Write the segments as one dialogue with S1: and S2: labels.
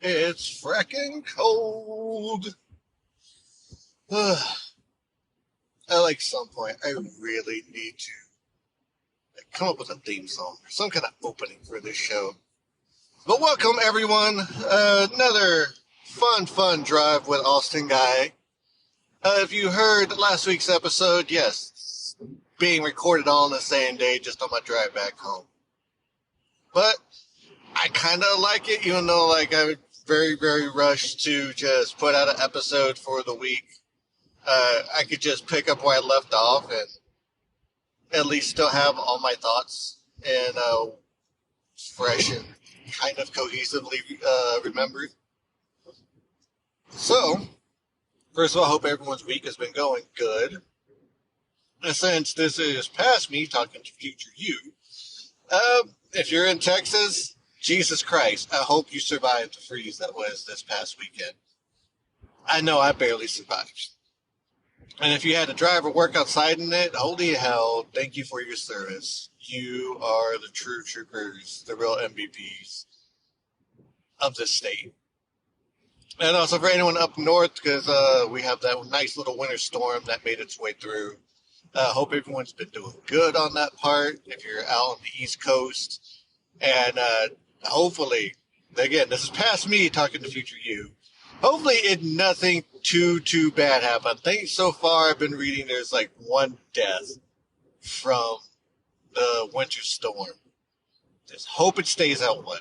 S1: It's fracking cold. At like some point, I really need to come up with a theme song or some kind of opening for this show. But welcome everyone. Another fun drive with Austin Guy. If you heard last week's episode, yes, being recorded all on the same day, just on my drive back home. But I kind of like it, even though like I very rushed to just put out an episode for the week. I could just pick up where I left off and at least still have all my thoughts and fresh and kind of cohesively remembered. So, first of all, I hope everyone's week has been going good. And since this is past me talking to future you, if you're in Texas, Jesus Christ, I hope you survived the freeze that was this past weekend. I know I barely survived. And if you had to drive or work outside in it, holy hell, thank you for your service. You are the true troopers, the real MVPs of this state. And also for anyone up north, because we have that nice little winter storm that made its way through. Hope everyone's been doing good on that part. If you're out on the East Coast, and hopefully, again, this is past me talking to future you. Hopefully, nothing too bad happened. I think so far I've been reading there's like one death from the winter storm. Just hope it stays at one.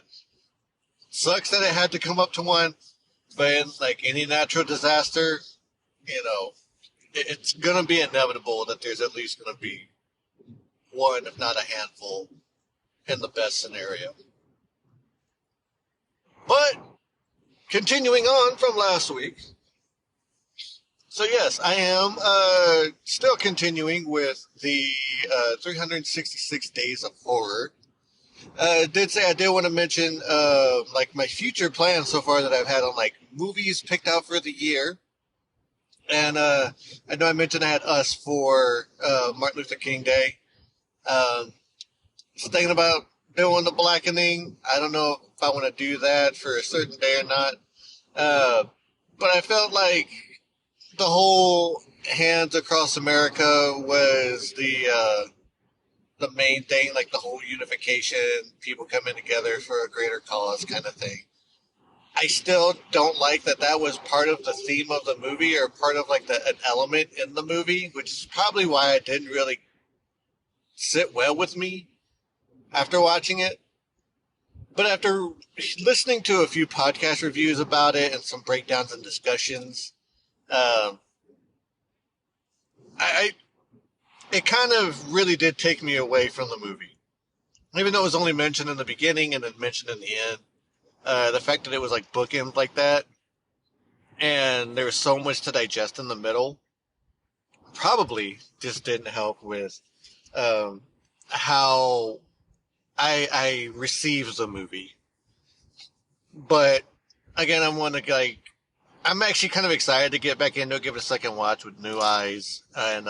S1: Sucks that it had to come up to one, but like any natural disaster, it's gonna be inevitable that there's at least gonna be one, if not a handful, in the best scenario. But continuing on from last week. So yes, I am still continuing with the 366 Days of Horror. Did say I did want to mention like my future plans so far that I've had on like movies picked out for the year. And I know I mentioned I had Us for Martin Luther King Day. Just thinking about doing The Blackening. I don't know if I want to do that for a certain day or not. But I felt like the whole Hands Across America was the main thing, like the whole unification, people coming together for a greater cause kind of thing. I still don't like that was part of the theme of the movie or part of like an element in the movie, which is probably why it didn't really sit well with me after watching it. But after listening to a few podcast reviews about it and some breakdowns and discussions, it kind of really did take me away from the movie. Even though it was only mentioned in the beginning and then mentioned in the end, the fact that it was like bookend like that, and there was so much to digest in the middle, probably just didn't help with how I received the movie. But again, I'm actually kind of excited to get back into it, give it a second watch with new eyes, and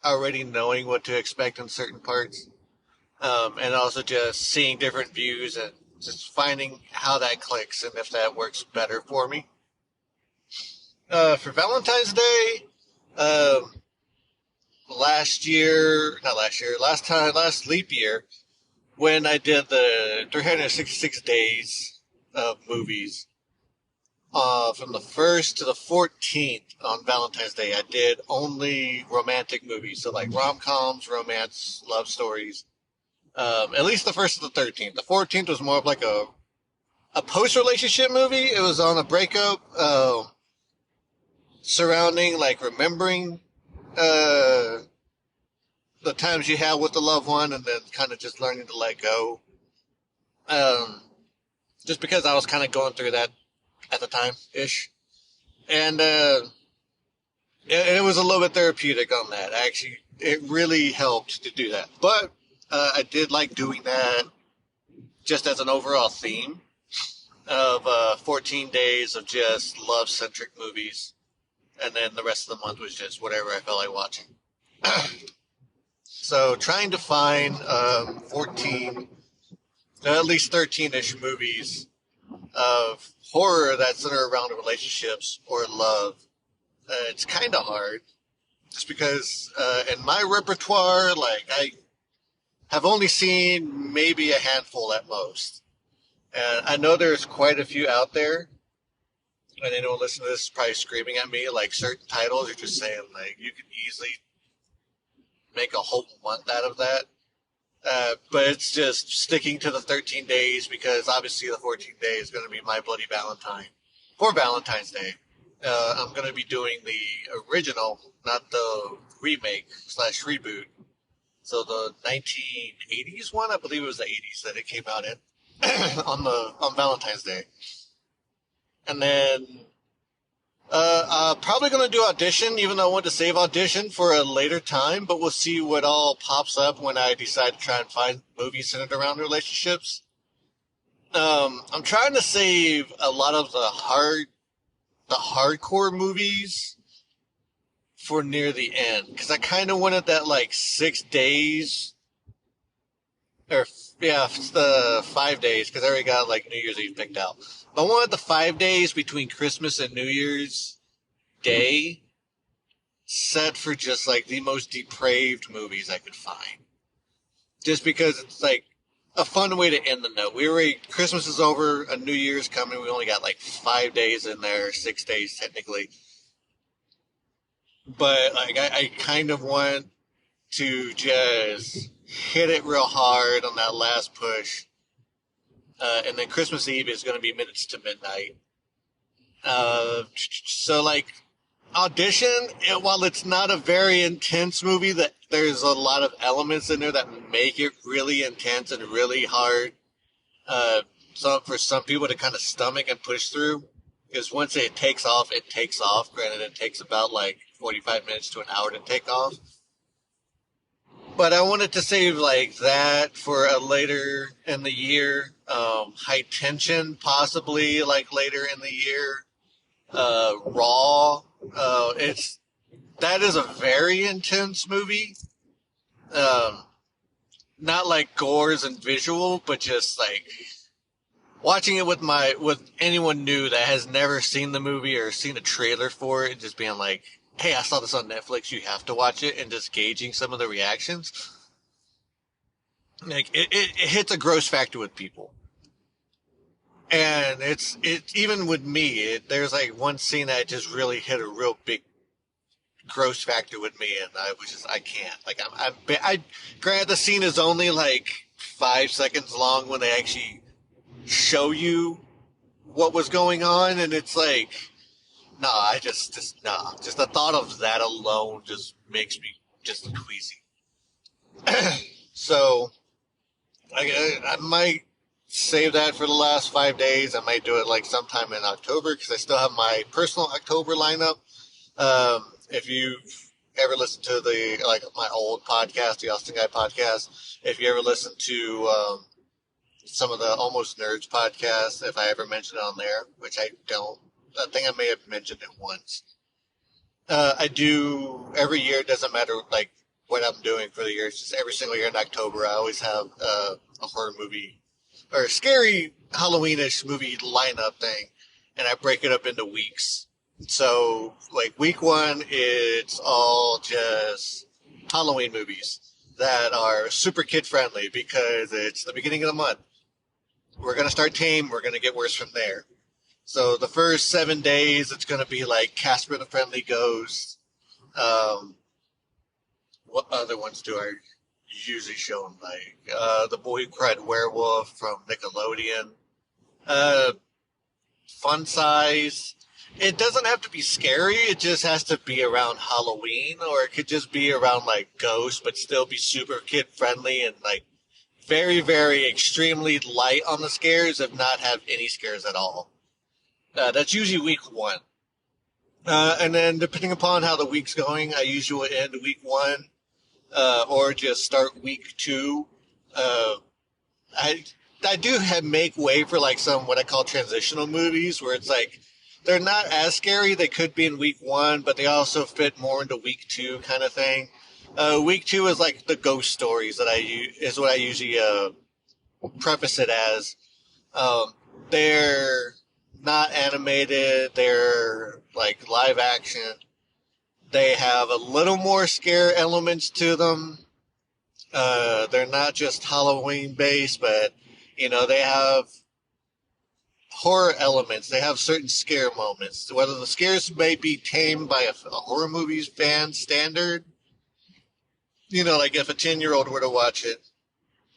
S1: already knowing what to expect in certain parts, and also just seeing different views and just finding how that clicks and if that works better for me. For Valentine's Day, last leap year, when I did the 366 days of movies, from the 1st to the 14th on Valentine's Day, I did only romantic movies. So like rom-coms, romance, love stories. At least the 1st to the 13th. The 14th was more of like a post-relationship movie. It was on a breakup, surrounding like remembering the times you had with the loved one and then kind of just learning to let go. Just because I was kind of going through that at the time-ish. And it was a little bit therapeutic on that. Actually, it really helped to do that. But I did like doing that just as an overall theme of 14 days of just love-centric movies. And then the rest of the month was just whatever I felt like watching. So trying to find 14, at least 13-ish movies of horror that center around relationships or love. It's kind of hard, just because in my repertoire, like I have only seen maybe a handful at most, and I know there's quite a few out there. And anyone listening to this is probably screaming at me, like certain titles are just saying like you could easily make a whole month out of that. But it's just sticking to the 13 days because obviously the 14th day is going to be My Bloody Valentine for Valentine's Day. I'm going to be doing the original, not the remake slash reboot. So the 1980s one, I believe it was the 80s that it came out in on Valentine's Day. And then probably going to do Audition, even though I want to save Audition for a later time, but we'll see what all pops up when I decide to try and find movies centered around relationships. I'm trying to save a lot of the hardcore movies for near the end, because I kind of wanted that like 6 days, or yeah, the 5 days, because I already got like New Year's Eve picked out. I wanted the 5 days between Christmas and New Year's Day set for just like the most depraved movies I could find. Just because it's like a fun way to end the note. Christmas is over, a New Year's coming. We only got like 5 days in there, 6 days technically. But like I kind of want to just hit it real hard on that last push. And then Christmas Eve is going to be minutes to midnight. So like Audition, while it's not a very intense movie, that there's a lot of elements in there that make it really intense and really hard. So for some people to kind of stomach and push through, because once it takes off, it takes off. Granted, it takes about like 45 minutes to an hour to take off. But I wanted to save like that for a later in the year. High Tension, possibly like later in the year. Raw. That is a very intense movie. Not like gores and visual, but just like watching it with anyone new that has never seen the movie or seen a trailer for it, and just being like, hey, I saw this on Netflix, you have to watch it, and just gauging some of the reactions. Like, it hits a gross factor with people. And it's even with me, there's like one scene that just really hit a real big gross factor with me, and I can't. Like, granted, the scene is only like 5 seconds long when they actually show you what was going on, and it's like, nah, just the thought of that alone just makes me just queasy. So I might save that for the last 5 days. I might do it like sometime in October, because I still have my personal October lineup. If you've ever listened to my old podcast, the Austin Guy podcast, if you ever listen to some of the Almost Nerds podcasts, if I ever mention it on there, which I don't. I think I may have mentioned it once. I do every year. It doesn't matter like what I'm doing for the year. It's just every single year in October, I always have a horror movie or a scary Halloweenish movie lineup thing, and I break it up into weeks. So like week 1, it's all just Halloween movies that are super kid friendly because it's the beginning of the month. We're gonna start tame. We're gonna get worse from there. So the first 7 days, it's going to be like Casper the Friendly Ghost. What other ones do I usually show them? Like The Boy Who Cried Werewolf from Nickelodeon. Fun size. It doesn't have to be scary. It just has to be around Halloween, or it could just be around like ghosts, but still be super kid friendly and like very, very extremely light on the scares, if not have any scares at all. That's usually week 1. And then depending upon how the week's going, I usually end week 1, or just start week 2. I do make way for like some what I call transitional movies, where it's like they're not as scary. They could be in week 1, but they also fit more into week 2 kind of thing. Week 2 is like the ghost stories that is what I usually preface it as. They're not animated. They're like live action. They have a little more scare elements to them. They're not just Halloween based, but they have horror elements. They have certain scare moments. Whether the scares may be tamed by a horror movie's fan standard, like if a 10-year-old were to watch it,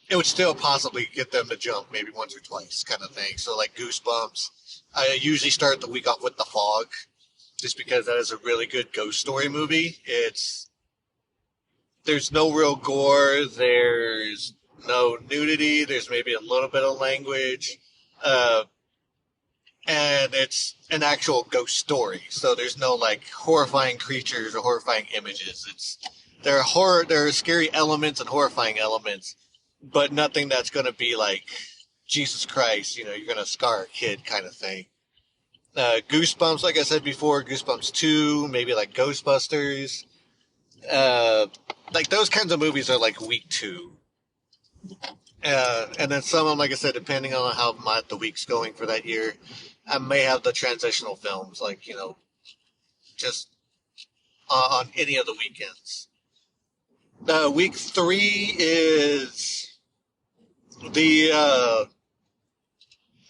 S1: it would still possibly get them to jump maybe once or twice, kind of thing. So like Goosebumps. I usually start the week off with The Fog, just because that is a really good ghost story movie. There's no real gore. There's no nudity. There's maybe a little bit of language. And it's an actual ghost story. So there's no like horrifying creatures or horrifying images. There are scary elements and horrifying elements, but nothing that's going to be like, Jesus Christ, you're going to scar a kid kind of thing. Goosebumps, like I said before, Goosebumps 2, maybe like Ghostbusters. Like those kinds of movies are like week 2. And then some of them, like I said, depending on how the week's going for that year, I may have the transitional films, like, just on any of the weekends. Week 3 is the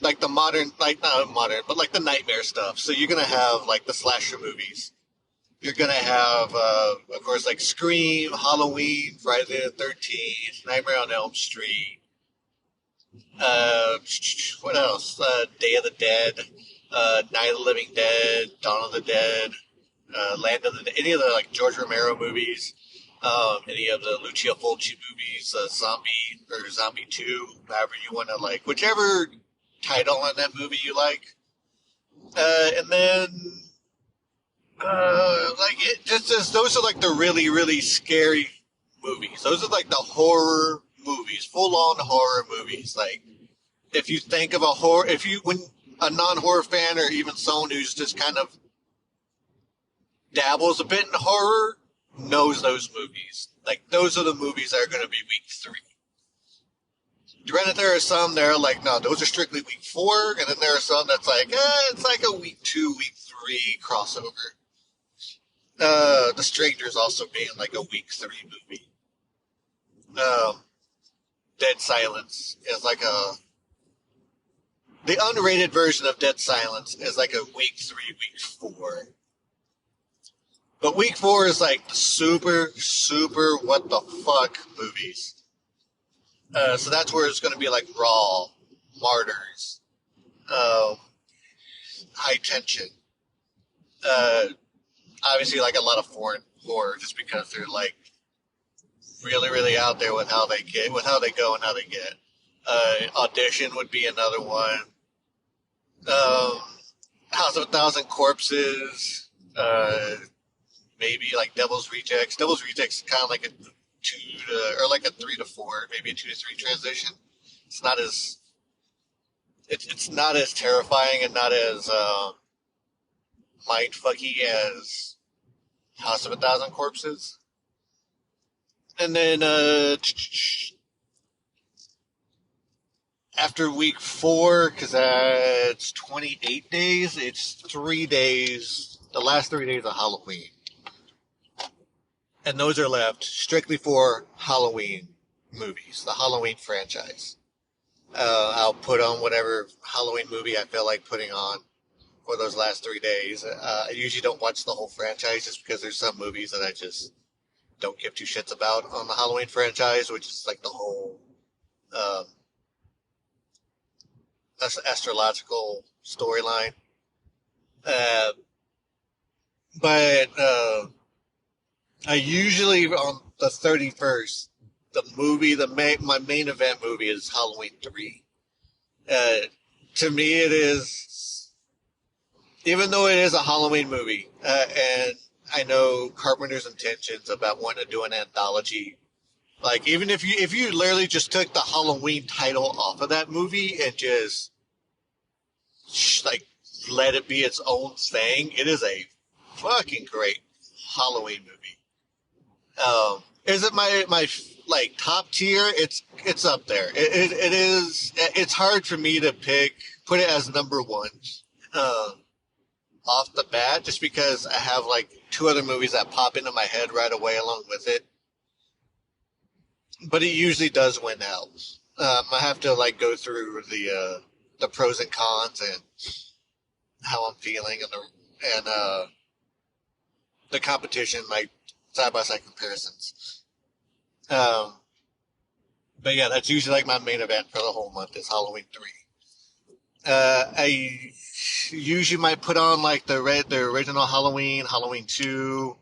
S1: like the modern, like not modern, but like the nightmare stuff. So you're gonna have like the slasher movies. You're gonna have, of course, like Scream, Halloween, Friday the 13th, Nightmare on Elm Street. What else? Day of the Dead, Night of the Living Dead, Dawn of the Dead, Land of the Dead. Any of the like George Romero movies. Any of the Lucio Fulci movies, Zombie or Zombie 2, however you want to like, whichever title on that movie you like. And then, those are like the really, really scary movies. Those are like the horror movies, full on horror movies. Like, if you think of when a non-horror fan or even someone who's just kind of dabbles a bit in horror, knows those movies. Like, those are the movies that are going to be week 3. Granted, there are some that are like, no, those are strictly week 4, and then there are some that's like, it's like a week 2, week 3 crossover. The Strangers also being like a week 3 movie. Dead Silence is like the unrated version of Dead Silence is like a week 3, week 4. But week 4 is like super, super what the fuck movies. So that's where it's going to be like Raw, Martyrs, High Tension. Obviously, like a lot of foreign horror, just because they're like really, really out there with how they go and how they get. Audition would be another one. House of a Thousand Corpses. Maybe like Devil's Rejects. Devil's Rejects is kind of like a 3 to 4, maybe a 2 to 3 transition. It's not as terrifying and not as mindfucky as House of a Thousand Corpses. And then after week 4, because that's 28 days, it's 3 days. The last 3 days of Halloween. And those are left strictly for Halloween movies, the Halloween franchise. I'll put on whatever Halloween movie I feel like putting on for those last 3 days. I usually don't watch the whole franchise just because there's some movies that I just don't give two shits about on the Halloween franchise, which is like the whole astrological storyline. But I usually, on the 31st, my main event movie is Halloween 3. To me, it is, even though it is a Halloween movie, and I know Carpenter's intentions about wanting to do an anthology, like, even if you literally just took the Halloween title off of that movie and just, like, let it be its own thing, it is a fucking great Halloween movie. Is it my like top tier? It's up there. It is. It's hard for me to pick put it as number one uh, off the bat, just because I have like two other movies that pop into my head right away along with it. But it usually does win out. I have to like go through the pros and cons and how I'm feeling and the competition, like side by side comparisons. Um, but yeah, that's usually like my main event for the whole month is Halloween 3. I usually might put on like the original Halloween, Halloween 2,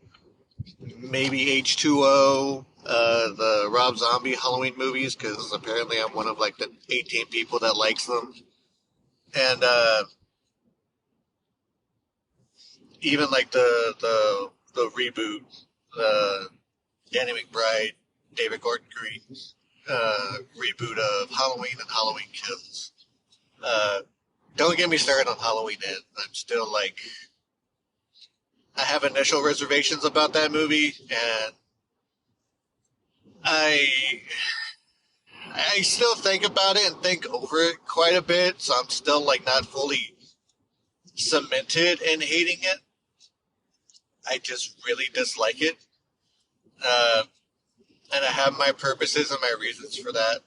S1: maybe H2O, the Rob Zombie Halloween movies, because apparently I'm one of like the 18 people that likes them. And even like the reboot, the Danny McBride, David Gordon Green reboot of Halloween and Halloween Kills. Uh, don't get me started on Halloween End. I'm still like, I have initial reservations about that movie, and I I still think about it and think over it quite a bit. So I'm still like not fully cemented in hating it. I just really dislike it, uh, and I have my purposes and my reasons for that.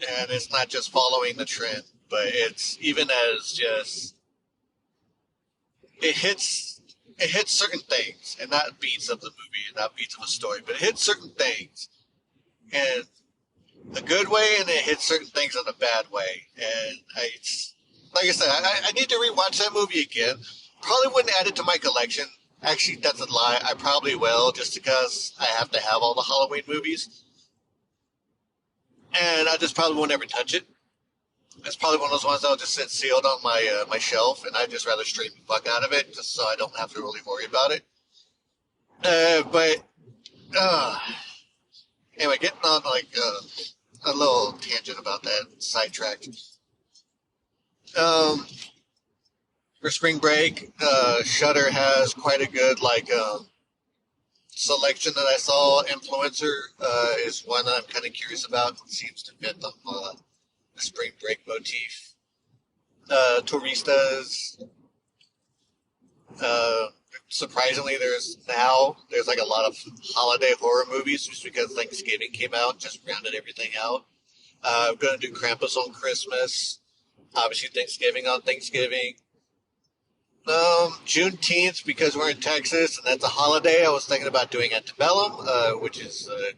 S1: And it's not just following the trend, but it's even as just it hits it hits certain things, and not beats of the movie, and not beats of a story, but it hits certain things in a good way, and it hits certain things in a bad way. And like I said, I need to rewatch that movie again. Probably wouldn't add it to my collection. Actually, that's a lie. I probably will, just because I have to have all the Halloween movies, and I just probably won't ever touch it. It's probably one of those ones that'll just sit sealed on my shelf, and I'd just rather straighten the fuck out of it, just so I don't have to really worry about it. But uh, anyway, getting on like a little tangent about that, sidetracked. Um, for spring break, Shutter has quite a good like selection that I saw. Influencer is one that I'm kind of curious about. It seems to fit the spring break motif. Touristas. Uh, Surprisingly, there's like a lot of holiday horror movies just because Thanksgiving came out, just rounded everything out. I'm gonna do Krampus on Christmas. Obviously, Thanksgiving on Thanksgiving. Juneteenth, because we're in Texas and that's a holiday. I was thinking about doing Antebellum, which is a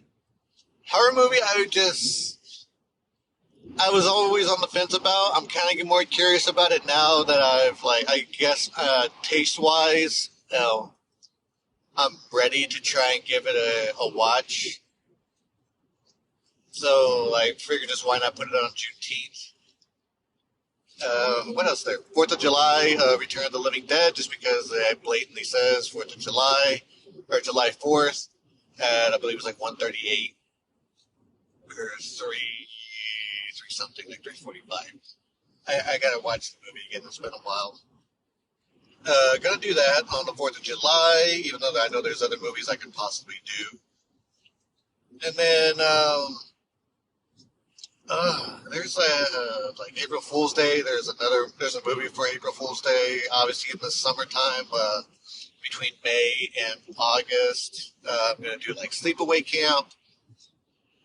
S1: horror movie. I was always on the fence about. I'm kind of more curious about it now that I've like, I guess, taste wise, I'm ready to try and give it a watch. So I figured just why not put it on Juneteenth. What else there? 4th of July, Return of the Living Dead, just because it blatantly says 4th of July, or July 4th, at I believe it was like 1:38 or 3 something, like 3:45. I gotta watch the movie again, it's been a while. Gonna do that on the 4th of July, even though I know there's other movies I could possibly do. And then, there's like April Fool's Day. There's a movie for April Fool's Day. Obviously in the summertime, between May and August, I'm gonna do like Sleepaway Camp.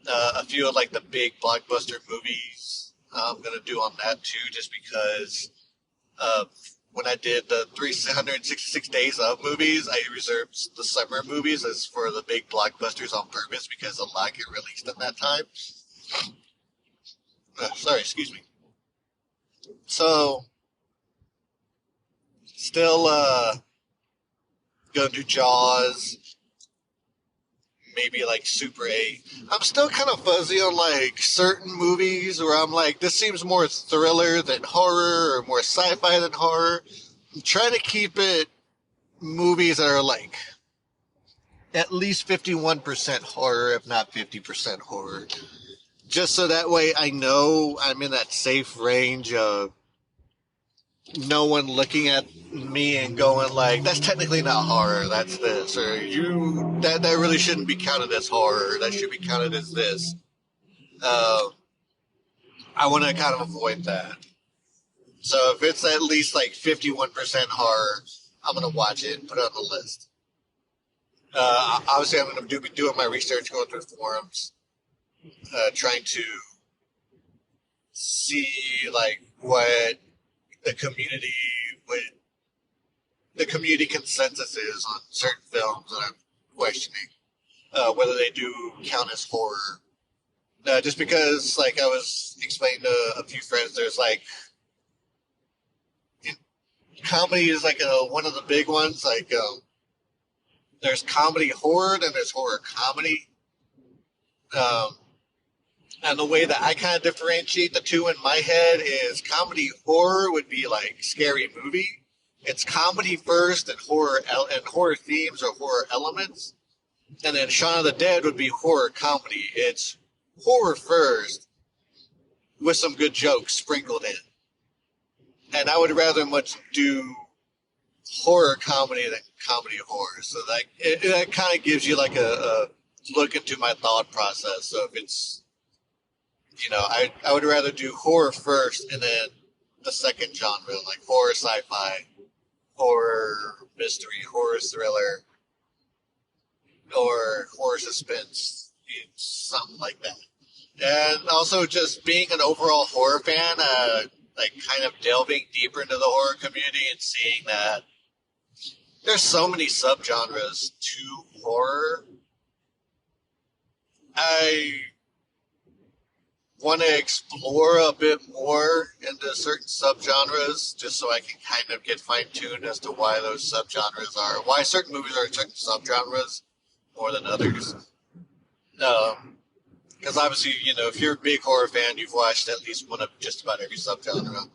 S1: A few of like the big blockbuster movies I'm gonna do on that too, just because when I did the 366 Days of movies, I reserved the summer movies as for the big blockbusters on purpose because a lot get released at that time. Sorry, excuse me. So, still gonna do Jaws, maybe like Super 8. I'm still kind of fuzzy on like certain movies where I'm like, this seems more thriller than horror or more sci-fi than horror. I'm trying to keep it movies that are like at least 51% horror, if not 50% horror. Just so that way I know I'm in that safe range of no one looking at me and going like, that's technically not horror, that's this, or that really shouldn't be counted as horror, that should be counted as this. I want to kind of avoid that. So if it's at least like 51% horror, I'm gonna watch it and put it on the list. Obviously, I'm gonna be doing my research, going through forums, trying to see like what the community what the community consensus is on certain films that I'm questioning whether they do count as horror. Just because, like I was explaining to a few friends, there's like comedy is like one of the big ones. Like there's comedy horror, then there's horror comedy. Um, and the way that I kind of differentiate the two in my head is comedy horror would be like Scary Movie. It's comedy first and horror themes or horror elements. And then Shaun of the Dead would be horror comedy. It's horror first with some good jokes sprinkled in. And I would rather much do horror comedy than comedy horror. So that kind of gives you like a look into my thought process. So if it's, I would rather do horror first and then the second genre, like horror sci-fi, horror mystery, horror thriller, or horror suspense, something like that. And also just being an overall horror fan, like kind of delving deeper into the horror community and seeing that there's so many subgenres to horror. I want to explore a bit more into certain subgenres just so I can kind of get fine-tuned as to why those subgenres are, why certain movies are in certain subgenres more than others. Because obviously, if you're a big horror fan, you've watched at least one of just about every subgenre,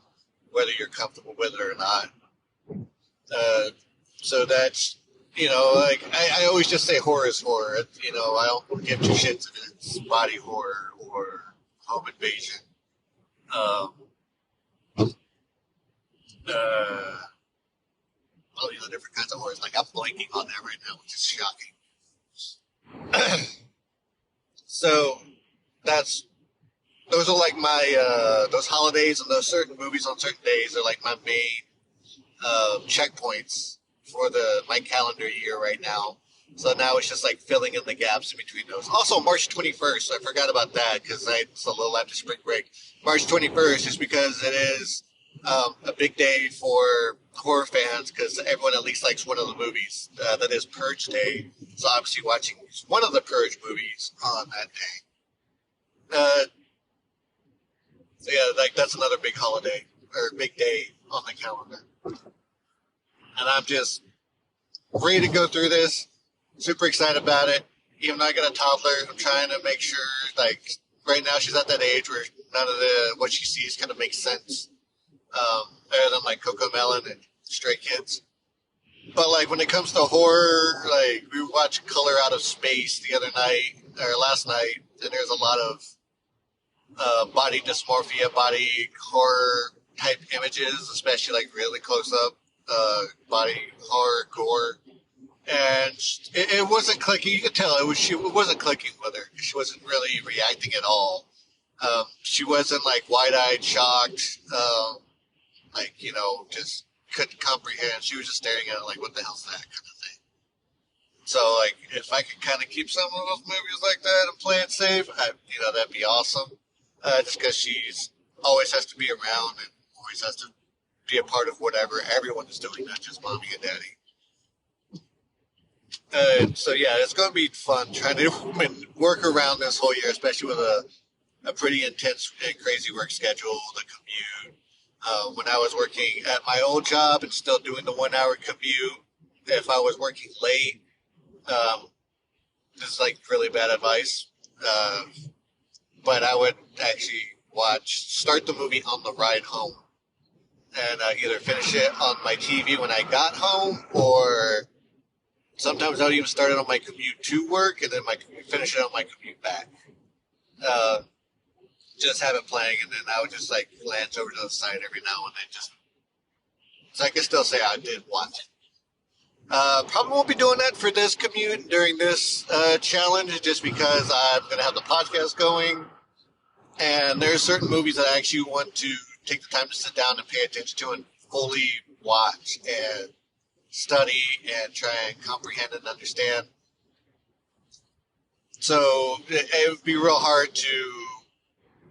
S1: whether you're comfortable with it or not. So that's, like, I always just say horror is horror. I don't give two shits if it's body horror or home invasion. All these different kinds of horrors. Like, I'm blanking on that right now, which is shocking. So those are like my those holidays and those certain movies on certain days are like my main checkpoints for my calendar year right now. So now it's just like filling in the gaps in between those. Also, March 21st, I forgot about that because it's a little after spring break. March 21st is because it is a big day for horror fans because everyone at least likes one of the movies. That is Purge Day. So obviously watching one of the Purge movies on that day. So yeah, like that's another big holiday or big day on the calendar. And I'm just ready to go through this. Super excited about it. Even though I got a toddler, I'm trying to make sure, like, right now she's at that age where none of what she sees kind of makes sense. Better than like Coco Melon and Stray Kids. But like when it comes to horror, like we watched Color Out of Space the other night or last night, and there's a lot of body dysmorphia, body horror type images, especially like really close up body horror gore. And it wasn't clicking. You could tell it wasn't clicking with her. She wasn't really reacting at all. She wasn't like wide-eyed, shocked, just couldn't comprehend. She was just staring at it like, what the hell's that kind of thing. So, like, if I could kind of keep some of those movies like that and play it safe, that'd be awesome. Just because she's always has to be around and always has to be a part of whatever everyone is doing, not just mommy and daddy. So yeah, it's going to be fun trying to work around this whole year, especially with a pretty intense and crazy work schedule, the commute. When I was working at my old job and still doing the 1 hour commute, if I was working late, this is like really bad advice, but I would actually start the movie on the ride home and either finish it on my TV when I got home, or sometimes I would even start it on my commute to work and then finish it on my commute back. Just have it playing, and then I would just like glance over to the side every now and then, so I can still say I did watch it. Probably won't be doing that for this commute during this challenge, just because I'm going to have the podcast going, and there's certain movies that I actually want to take the time to sit down and pay attention to and fully watch and study and try and comprehend and understand. So it would be real hard to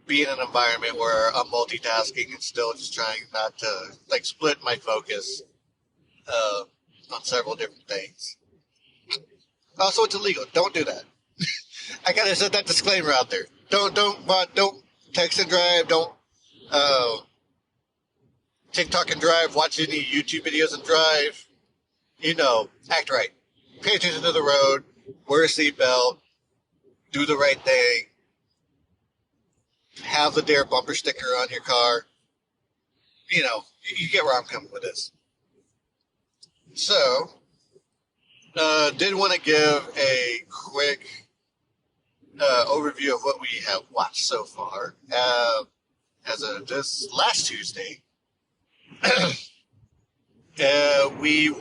S1: be in an environment where I'm multitasking and still just trying not to like split my focus on several different things. Also, it's illegal. Don't do that. I gotta set that disclaimer out there. Don't text and drive. Don't TikTok and drive. Watch any YouTube videos and drive. Act right. Pay attention to the road. Wear a seatbelt. Do the right thing. Have the Dare bumper sticker on your car. You get where I'm coming with this. So, did want to give a quick overview of what we have watched so far. As of this last Tuesday, we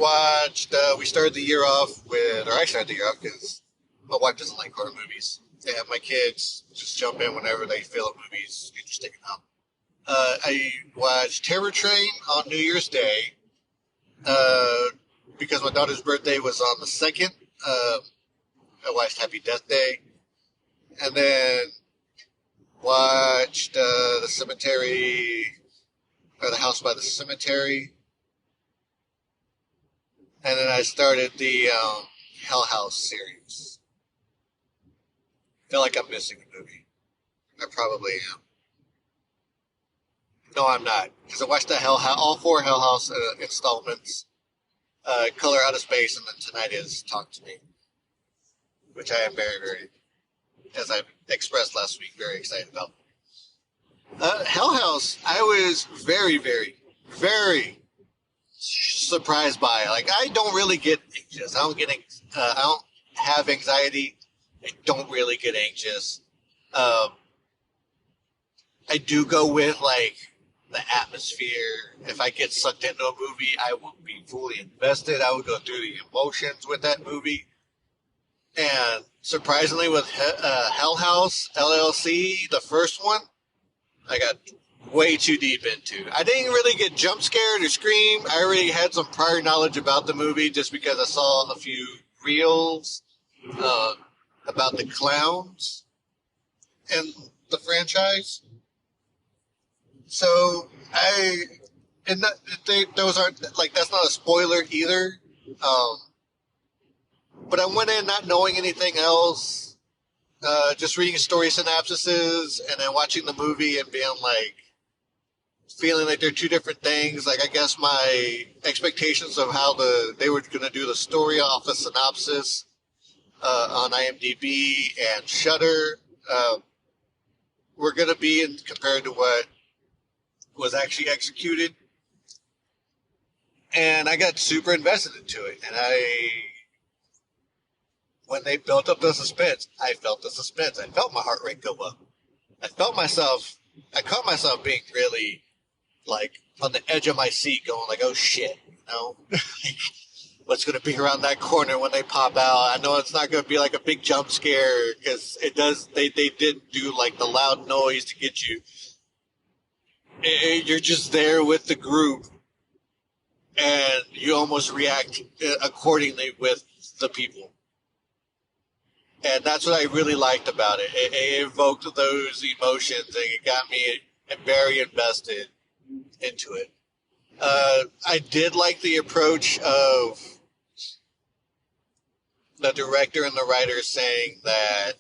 S1: started the year off with, or I started the year off because my wife doesn't like horror movies. They have my kids just jump in whenever they feel a movie's interesting enough. I watched Terror Train on New Year's Day because my daughter's birthday was on the 2nd. I watched Happy Death Day. And then watched The Cemetery, or The House by the Cemetery. And then I started the Hell House series. I feel like I'm missing a movie. I probably am. No, I'm not. Because I watched the all 4 Hell House installments. Color Out of Space, and then tonight is Talk to Me. Which I am very, very, as I expressed last week, very excited about. Hell House, I was very, very, very surprised by. Like, I don't really get anxious. I don't have anxiety. I don't really get anxious. I do go with, like, the atmosphere. If I get sucked into a movie, I will be fully invested. I would go through the emotions with that movie. And surprisingly, with Hell House LLC, the first one, I got way too deep into. I didn't really get jump scared or scream. I already had some prior knowledge about the movie just because I saw a few reels about the clowns and the franchise. So those aren't, like, that's not a spoiler either. But I went in not knowing anything else, just reading story synopsises and then watching the movie and being like, feeling like they're two different things. Like, I guess my expectations of how they were going to do the story off the synopsis on IMDb and Shudder were going to be compared to what was actually executed. And I got super invested into it. And when they built up the suspense, I felt the suspense. I felt my heart rate go up. I caught myself being really, like, on the edge of my seat going like, oh shit, what's going to be around that corner when they pop out? I know it's not going to be like a big jump scare because they did do like the loud noise to get you. You're just there with the group and you almost react accordingly with the people. And that's what I really liked about it. It evoked those emotions and it got me very invested into it. I did like the approach of the director and the writer saying that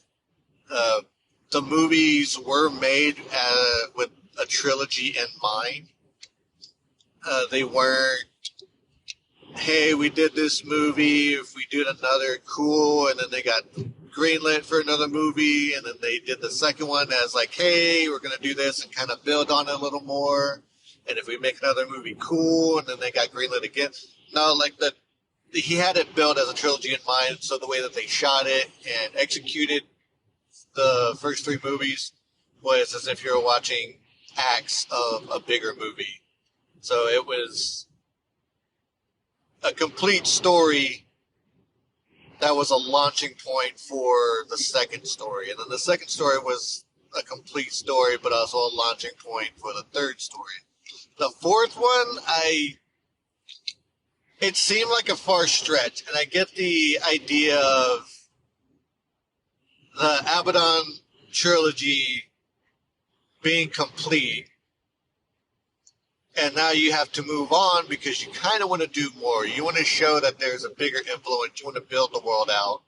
S1: the movies were made with a trilogy in mind. They weren't, hey, we did this movie, if we did another, cool, and then they got greenlit for another movie, and then they did the second one as like, hey, we're going to do this and kind of build on it a little more, and if we make another movie, cool, and then they got greenlit again. No, like he had it built as a trilogy in mind, so the way that they shot it and executed the first 3 movies was as if you were watching acts of a bigger movie. So it was a complete story that was a launching point for the second story. And then the second story was a complete story, but also a launching point for the third story. The fourth one, it seemed like a far stretch, and I get the idea of the Abaddon trilogy being complete, and now you have to move on because you kind of want to do more. You want to show that there's a bigger influence. You want to build the world out.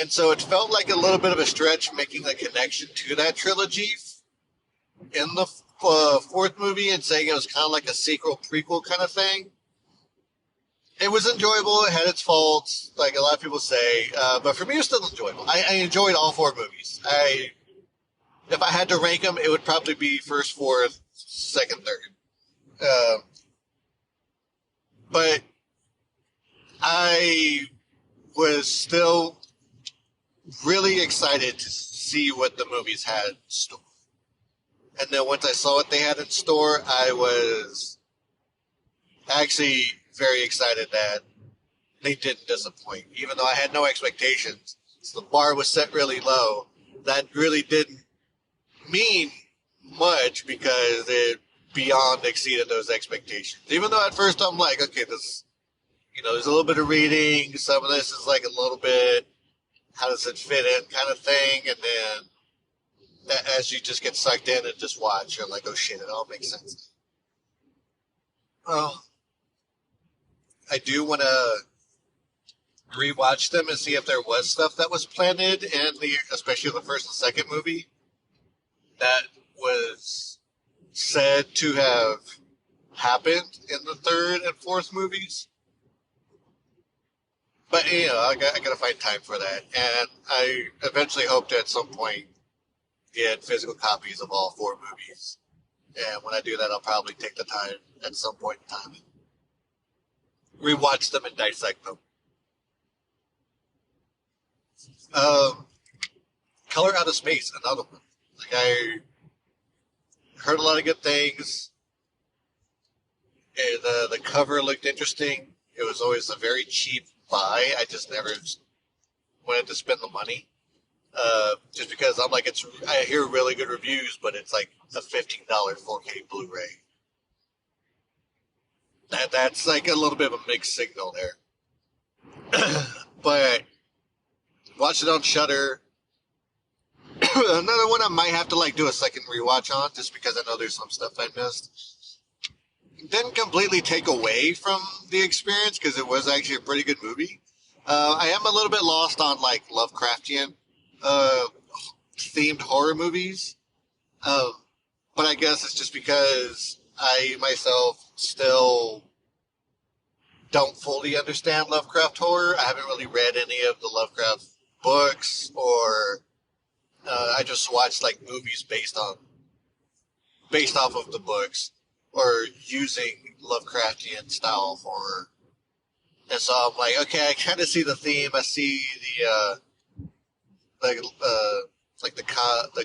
S1: And so it felt like a little bit of a stretch making a connection to that trilogy in the fourth movie and saying it was kind of like a sequel, prequel kind of thing. It was enjoyable. It had its faults, like a lot of people say. But for me, it was still enjoyable. I enjoyed all four movies. If I had to rank them, it would probably be first, fourth, second, third. But I was still really excited to see what the movies had in store. And then once I saw what they had in store, I was actually very excited that they didn't disappoint. Even though I had no expectations, so the bar was set really low. That really didn't mean much because it beyond exceeded those expectations. Even though at first I'm like, okay, this, there's a little bit of reading. Some of this is like a little bit, how does it fit in kind of thing. And then as you just get sucked in and just watch, you're like, oh shit, it all makes sense. Well, I do want to rewatch them and see if there was stuff that was planted in especially the first and second movie that was said to have happened in the third and fourth movies. But, I got to find time for that. And I eventually hope to at some point get physical copies of all four movies. And when I do that, I'll probably take the time at some point in time and rewatch them and dissect them. Color Out of Space, another one. Like, I heard a lot of good things. The cover looked interesting. It was always a very cheap buy. I just never wanted to spend the money. Just because I'm like, I hear really good reviews, but it's like a $15 4K Blu-ray. That's like a little bit of a mixed signal there. But watch it on Shudder. Another one I might have to do a second rewatch on, just because I know there's some stuff I missed. Didn't completely take away from the experience because it was actually a pretty good movie. I am a little bit lost on Lovecraftian themed horror movies, but I guess it's just because I myself still don't fully understand Lovecraft horror. I haven't really read any of the Lovecraft books, or I just watched movies based off of the books, or using Lovecraftian style horror. And so I'm like, okay, I kind of see the theme. I see the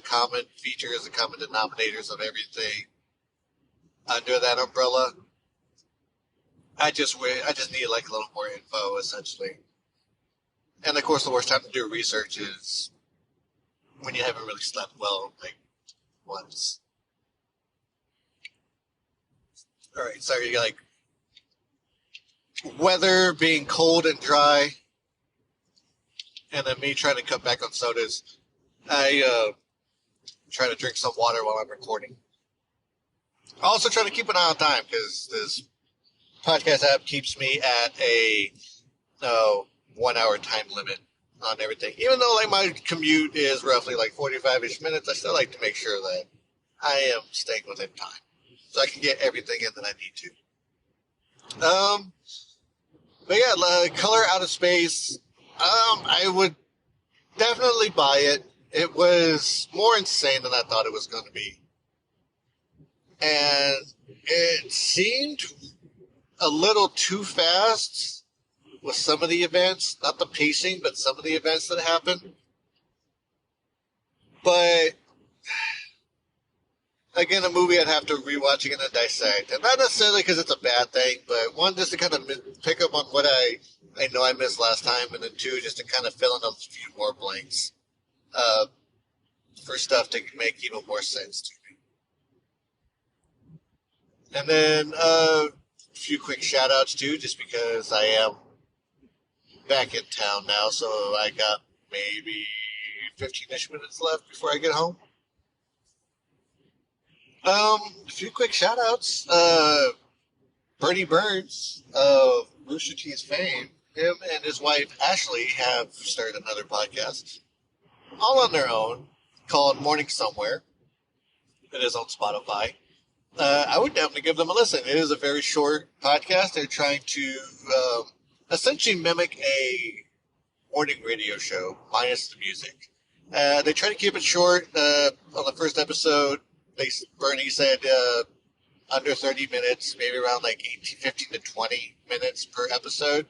S1: common features, the common denominators of everything under that umbrella. I just need a little more info, essentially. And of course, the worst time to do research is when you haven't really slept well, once. All right, so you weather being cold and dry, and then me trying to cut back on sodas. I try to drink some water while I'm recording. Also trying to keep an eye on time because this podcast app keeps me at a 1 hour time limit on everything. Even though my commute is roughly 45-ish minutes, I still like to make sure that I am staying within time so I can get everything in that I need to. But yeah, Color Out of Space. I would definitely buy it. It was more insane than I thought it was going to be. And it seemed a little too fast with some of the events. Not the pacing, but some of the events that happened. But again, a movie I'd have to rewatch again and dissect. And not necessarily because it's a bad thing, but one, just to kind of pick up on what I know I missed last time, and then two, just to kind of fill in a few more blanks. for stuff to make even more sense to me. And then a few quick shout outs too, just because I am back in town now, so I got maybe 15-ish minutes left before I get home. A few quick shout outs. Bernie Burns of Rooster Teeth fame, him and his wife Ashley have started another podcast, all on their own, called Morning Somewhere. It is on Spotify. I would definitely give them a listen. It is a very short podcast. They're trying to essentially mimic a morning radio show, minus the music. They try to keep it short. On the first episode, Bernie said under 30 minutes, maybe around like 15 to 20 minutes per episode.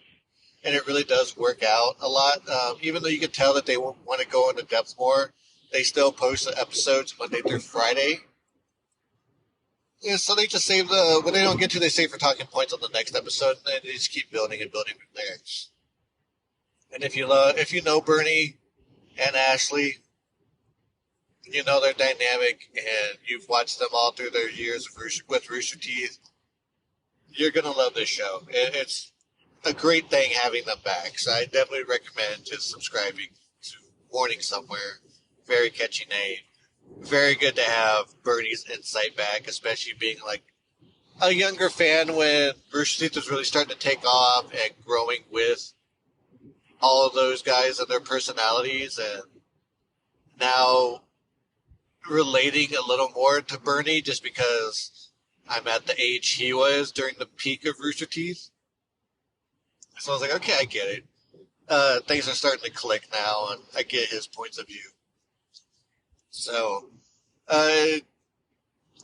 S1: And it really does work out a lot. Even though you can tell that they want to go into depth more, they still post the episodes Monday through Friday. Yeah, so they just save what they don't get to, they save for talking points on the next episode, and they just keep building and building from there. And if you know Bernie and Ashley, you know their dynamic, and you've watched them all through their years with Rooster Teeth, you're gonna love this show. It's a great thing having them back. So I definitely recommend just subscribing to Morning Somewhere. Very catchy name. Very good to have Bernie's insight back, especially being like a younger fan when Rooster Teeth was really starting to take off and growing with all of those guys and their personalities, and now relating a little more to Bernie just because I'm at the age he was during the peak of Rooster Teeth. So I was like, okay, I get it. Things are starting to click now, and I get his points of view. So,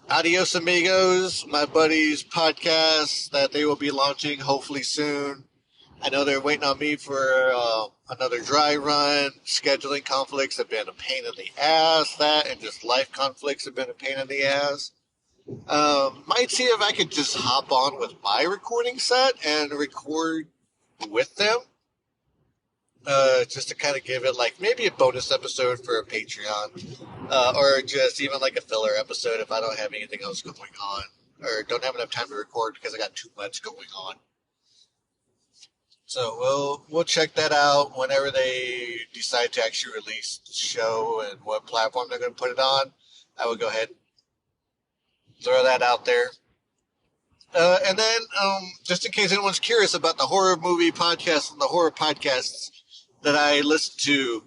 S1: Adios Amigos, my buddy's podcast that they will be launching hopefully soon. I know they're waiting on me for another dry run. Scheduling conflicts have been a pain in the ass. That and just life conflicts have been a pain in the ass. Might see if I could just hop on with my recording set and record with them. Just to kind of give it like maybe a bonus episode for a Patreon. Or just even like a filler episode if I don't have anything else going on. Or don't have enough time to record because I got too much going on. So we'll check that out whenever they decide to actually release the show and what platform they're going to put it on. I will go ahead and throw that out there. And then, just in case anyone's curious about the horror movie podcast and the horror podcasts that I listen to,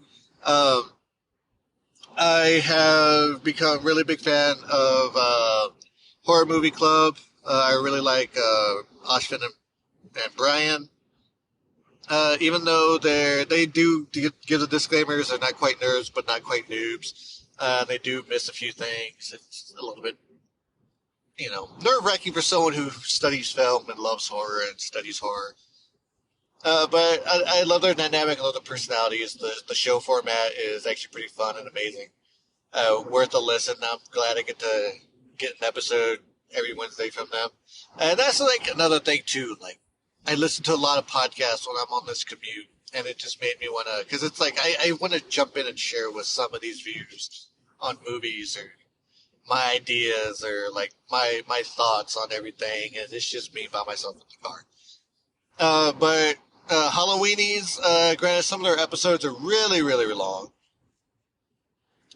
S1: I have become a really big fan of Horror Movie Club. I really like Ashvin and Brian. Even though they do give the disclaimers, they're not quite nerds, but not quite noobs. They do miss a few things. It's a little bit, nerve-wracking for someone who studies film and loves horror and studies horror. But I love their dynamic. I love the personalities. The show format is actually pretty fun and amazing. Worth a listen. I'm glad I get to get an episode every Wednesday from them. And that's like another thing too. Like, I listen to a lot of podcasts when I'm on this commute, and it just made me want to, because it's like I want to jump in and share with some of these views on movies or my ideas or like my thoughts on everything, and it's just me by myself in the car. But Halloweenies, granted, some of their episodes are really, really long,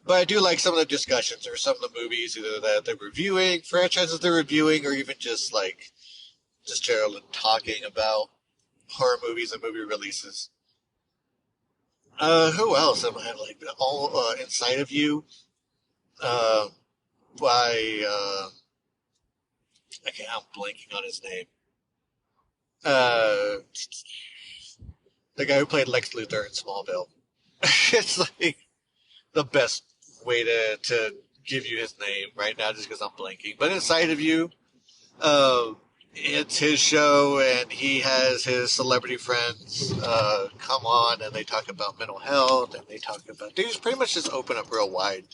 S1: but I do like some of the discussions or some of the movies either that they're reviewing, franchises they're reviewing, or even just generally talking about horror movies and movie releases. Who else am I like? All Inside of You. By okay, I'm blanking on his name. The guy who played Lex Luthor in Smallville. It's like the best way to give you his name right now, just because I'm blanking. But Inside of You. It's his show, and he has his celebrity friends come on, and they talk about mental health, and they just pretty much just open up real wide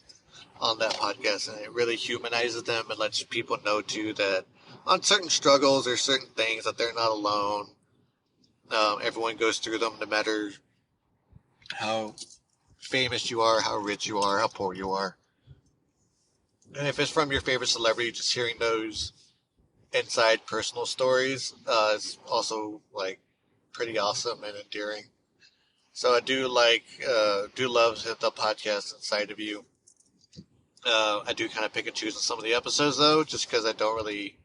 S1: on that podcast, and it really humanizes them and lets people know too that on certain struggles or certain things that they're not alone. Everyone goes through them, no matter how famous you are, how rich you are, how poor you are. And if it's from your favorite celebrity, just hearing those inside personal stories is also like pretty awesome and endearing. So I do love the podcast inside of you. I do kind of pick and choose on some of the episodes though, just because I don't really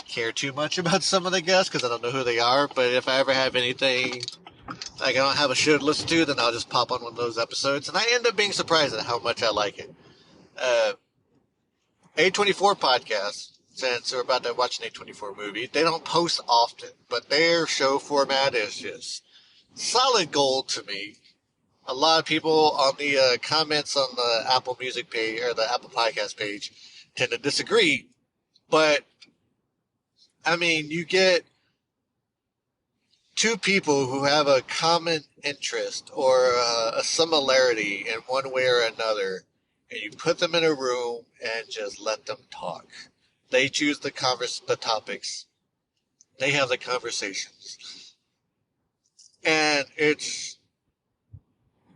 S1: care too much about some of the guests because I don't know who they are. But if I ever have anything like I don't have a show to listen to, then I'll just pop on one of those episodes, and I end up being surprised at how much I like it. Uh, A24 podcast, since we're about to watch an A24 movie, they don't post often, but their show format is just solid gold to me. A lot of people on the comments on the Apple Music page or the Apple Podcast page tend to disagree, but I mean, you get two people who have a common interest or a similarity in one way or another, and you put them in a room and just let them talk. They choose the topics. They have the conversations, and it's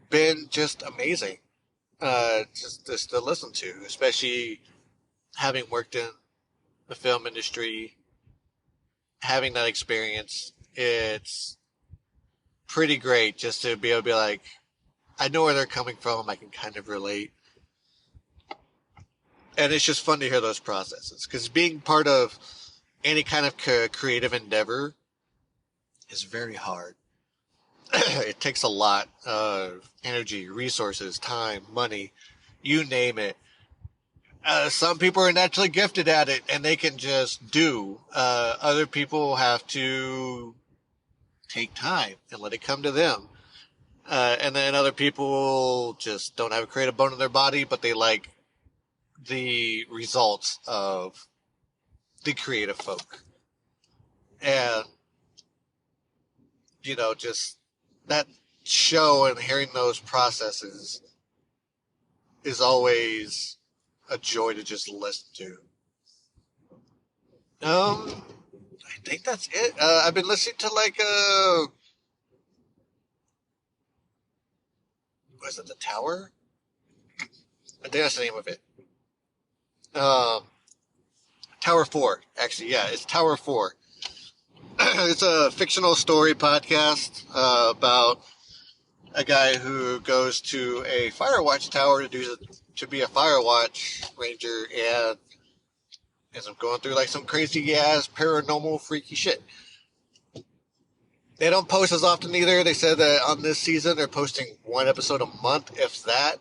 S1: been just amazing, just to listen to, especially having worked in the film industry, having that experience. It's pretty great just to be able to be like, I know where they're coming from. I can kind of relate. And it's just fun to hear those processes because being part of any kind of creative endeavor is very hard. It takes a lot of energy, resources, time, money, you name it. Some people are naturally gifted at it and they can just do. Other people have to take time and let it come to them. And then other people just don't have a creative bone in their body, but they like the results of the creative folk. And, just that show and hearing those processes is always a joy to just listen to. I think that's it. I've been listening to was it The Tower? I think that's the name of it. Tower 4, actually, yeah, it's Tower 4. It's a fictional story podcast about a guy who goes to a Firewatch tower to be a Firewatch ranger and ends up going through like some crazy ass paranormal freaky shit. They don't post as often either. They said that on this season they're posting one episode a month, if that.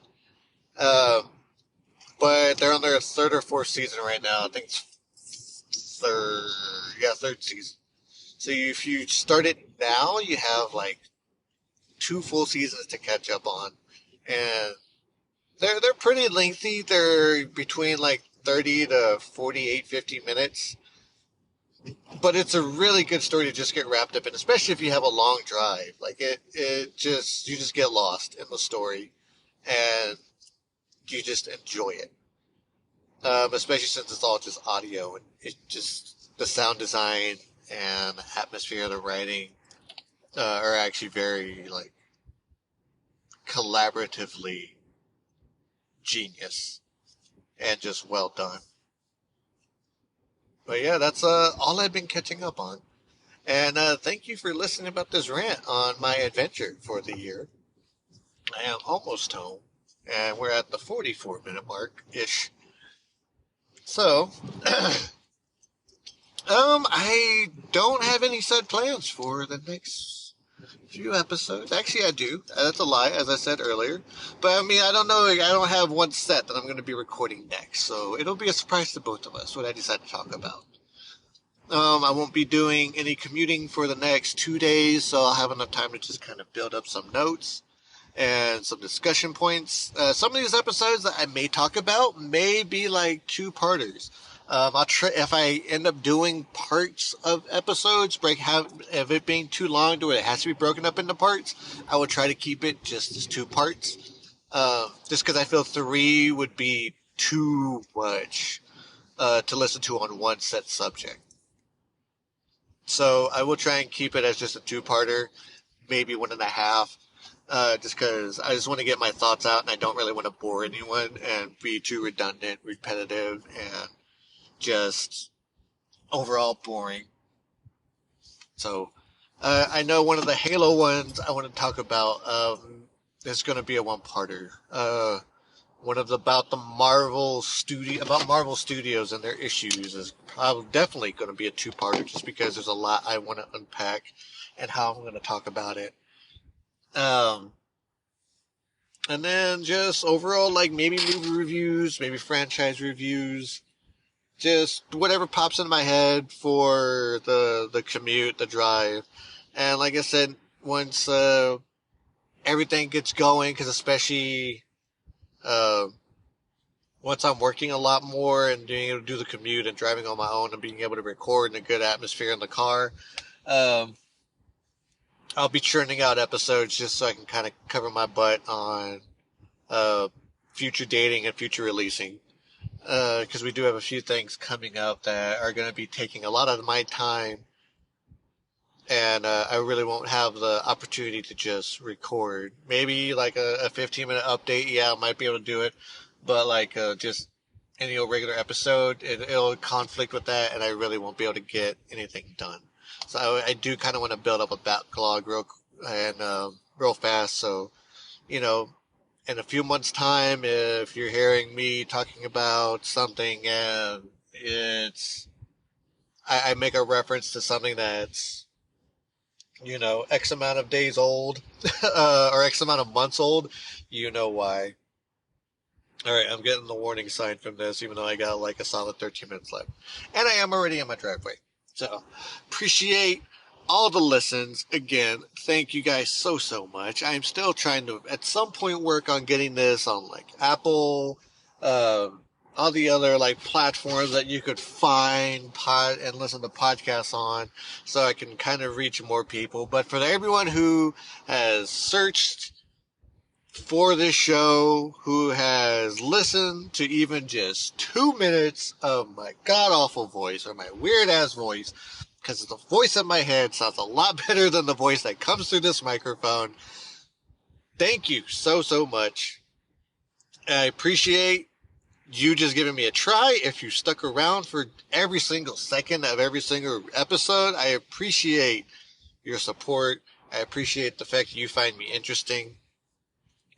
S1: But they're on their third or fourth season right now. I think it's third season. So if you start it now, you have like 2 full seasons to catch up on, and they're pretty lengthy. They're between like 30 to 48, 50 minutes. But it's a really good story to just get wrapped up in, especially if you have a long drive. Like you just get lost in the story, and you just enjoy it. Especially since it's all just audio and it just the sound design and atmosphere of the writing are actually very like collaboratively genius and just well done. But yeah, that's all I've been catching up on. And thank you for listening about this rant on my adventure for the year. I am almost home, and we're at the 44-minute mark ish. So, I don't have any set plans for the next few episodes. Actually, I do. That's a lie, as I said earlier. But I mean, I don't know. I don't have one set that I'm going to be recording next. So it'll be a surprise to both of us what I decide to talk about. I won't be doing any commuting for the next 2 days, so I'll have enough time to just kind of build up some notes and some discussion points. Some of these episodes that I may talk about may be like 2-parters. I'll try if I end up doing parts of episodes, if it being too long to where it has to be broken up into parts, I will try to keep it just as 2 parts. Just because I feel 3 would be too much to listen to on one set subject. So I will try and keep it as just a 2-parter, maybe 1.5. just because I just want to get my thoughts out and I don't really want to bore anyone and be too redundant, repetitive, and just overall boring. So, I know one of the Halo ones I want to talk about is going to be a one-parter. One of the about Marvel Studios and their issues is probably definitely going to be a two-parter, just because there's a lot I want to unpack and how I'm going to talk about it. Um, and then just overall, like maybe movie reviews, maybe franchise reviews, just whatever pops in my head for the commute, the drive. And like I said, once everything gets going, because especially uh, once I'm working a lot more and being able to do the commute and driving on my own and being able to record in a good atmosphere in the car, um, I'll be churning out episodes just so I can kind of cover my butt on uh, future dating and future releasing. Because we do have a few things coming up that are going to be taking a lot of my time, and I really won't have the opportunity to just record. Maybe like a 15-minute update, yeah, I might be able to do it, but like just any old regular episode, it'll conflict with that, and I really won't be able to get anything done. So I do kind of want to build up a backlog real fast. So, you know, in a few months' time, if you're hearing me talking about something and I make a reference to something that's, X amount of days old, or X amount of months old, you know why. All right, I'm getting the warning sign from this, even though I got like a solid 13 minutes left. And I am already in my driveway. So, appreciate all the listens. Again, thank you guys so much. I'm still trying to, at some point, work on getting this on like Apple, all the other like platforms that you could find and listen to podcasts on, so I can kind of reach more people. But for everyone who has searched for this show, who has listened to even just 2 minutes of my god-awful voice or my weird-ass voice, because the voice in my head sounds a lot better than the voice that comes through this microphone. Thank you so much. I appreciate you just giving me a try. If you stuck around for every single second of every single episode, I appreciate your support. I appreciate the fact that you find me interesting.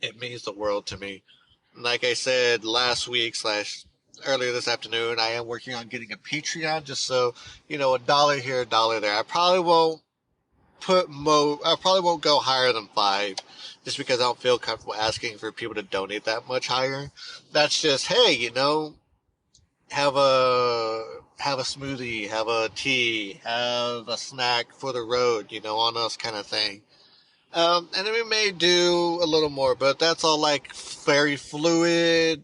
S1: It means the world to me. Like I said last week / earlier this afternoon, I am working on getting a Patreon, just so, $1 here, $1 there. I probably won't go higher than 5, just because I don't feel comfortable asking for people to donate that much higher. That's just, hey, have a smoothie, have a tea, have a snack for the road, on us kind of thing. And then we may do a little more, but that's all like very fluid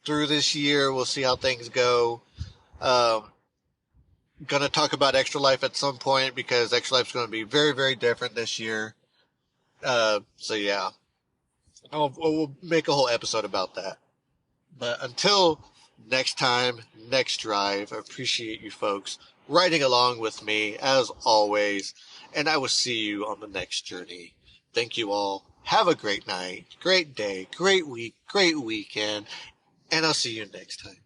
S1: through this year. We'll see how things go. Gonna talk about Extra Life at some point, because Extra Life is going to be very different this year. So yeah, we'll make a whole episode about that. But until next time, next drive, I appreciate you folks riding along with me as always, and I will see you on the next journey. Thank you all. Have a great night, great day, great week, great weekend, and I'll see you next time.